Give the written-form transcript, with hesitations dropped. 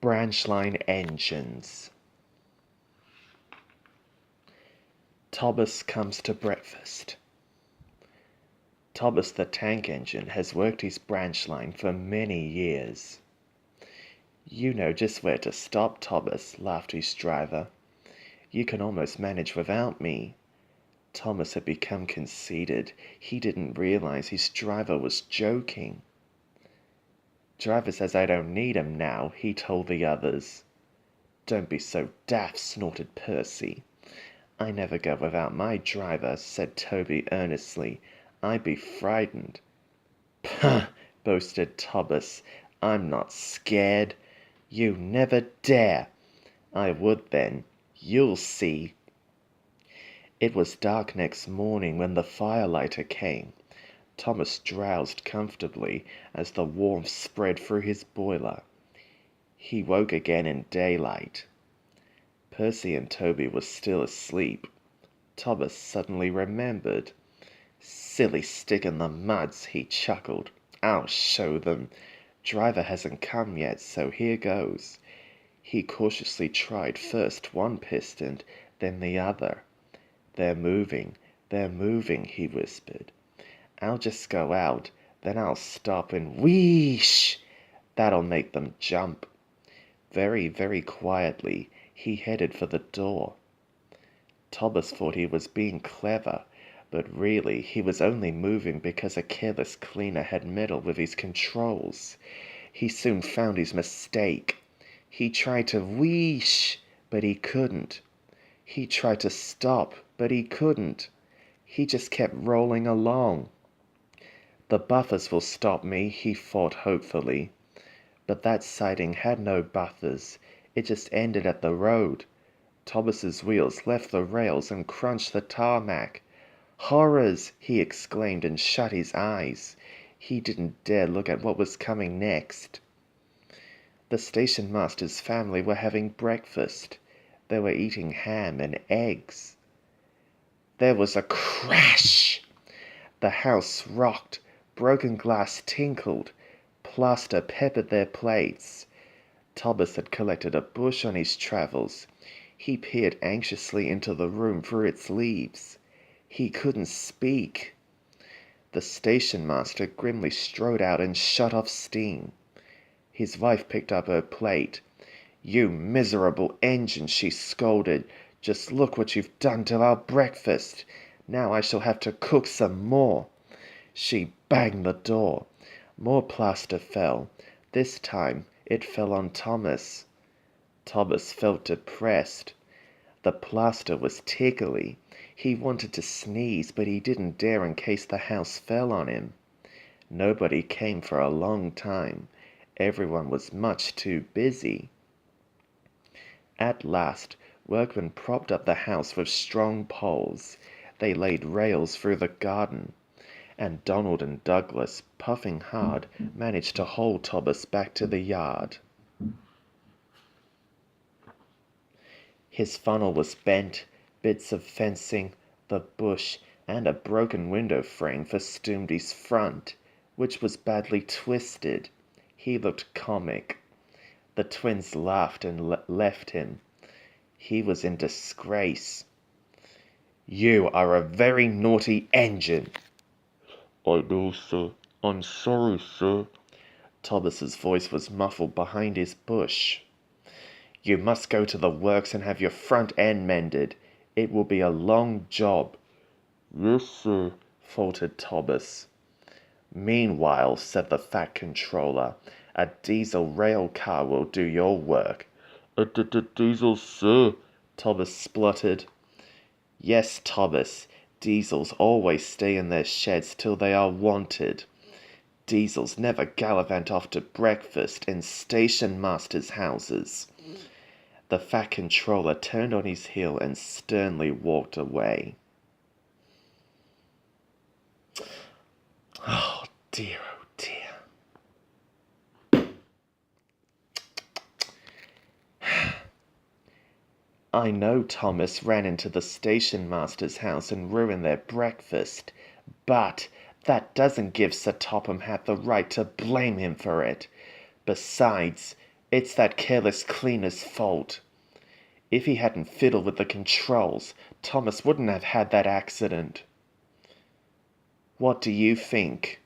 Branchline engines. Thomas comes to breakfast. Thomas the tank engine has worked his branch line for many years. You know just where to stop, Thomas, laughed his driver. You can almost manage without me. Thomas had become conceited. He didn't realize his driver was joking. Driver says I don't need him now, he told the others. Don't be so daft, snorted Percy. I never go without my driver, said Toby earnestly. I'd be frightened. Pah, boasted Thomas. I'm not scared. You never dare. I would then. You'll see. It was dark next morning when the firelighter came. Thomas drowsed comfortably as the warmth spread through his boiler. He woke again in daylight. Percy and Toby were still asleep. Thomas suddenly remembered. Silly stick in the muds, he chuckled. I'll show them. Driver hasn't come yet, so here goes. He cautiously tried first one piston, then the other. They're moving, he whispered. I'll just go out, then I'll stop and wheesh! That'll make them jump. Very, very quietly, he headed for the door. Thomas thought he was being clever, but really he was only moving because a careless cleaner had meddled with his controls. He soon found his mistake. He tried to wheesh, but he couldn't. He tried to stop, but he couldn't. He just kept rolling along. The buffers will stop me, he thought hopefully. But that siding had no buffers. It just ended at the road. Thomas's wheels left the rails and crunched the tarmac. Horrors! He exclaimed and shut his eyes. He didn't dare look at what was coming next. The station master's family were having breakfast. They were eating ham and eggs. There was a crash. The house rocked. Broken glass tinkled. Plaster peppered their plates. Thomas had collected a bush on his travels. He peered anxiously into the room through its leaves. He couldn't speak. The station master grimly strode out and shut off steam. His wife picked up her plate. You miserable engine, she scolded. Just look what you've done to our breakfast. Now I shall have to cook some more. She banged the door. More plaster fell. This time it fell on Thomas. Thomas felt depressed. The plaster was tickly. He wanted to sneeze, but he didn't dare in case the house fell on him. Nobody came for a long time. Everyone was much too busy. At last, workmen propped up the house with strong poles. They laid rails through the garden. And Donald and Douglas, puffing hard, managed to haul Thomas back to the yard. His funnel was bent, bits of fencing, the bush, and a broken window frame festooned his front, which was badly twisted. He looked comic. The twins laughed and left him. He was in disgrace. You are a very naughty engine. I know, sir. I'm sorry, sir. Thomas's voice was muffled behind his bush. You must go to the works and have your front end mended. It will be a long job. Yes, sir, faltered Thomas. Meanwhile, said the Fat Controller, a diesel rail car will do your work. A diesel, sir, Thomas spluttered. Yes, Thomas, diesels always stay in their sheds till they are wanted. Diesels never gallivant off to breakfast in station masters' houses. The Fat Controller turned on his heel and sternly walked away. Oh dear, oh dear. I know Thomas ran into the station master's house and ruined their breakfast, but that doesn't give Sir Topham Hatt the right to blame him for it. Besides, It's that careless cleaner's fault. If he hadn't fiddled with the controls, Thomas wouldn't have had that accident. What do you think?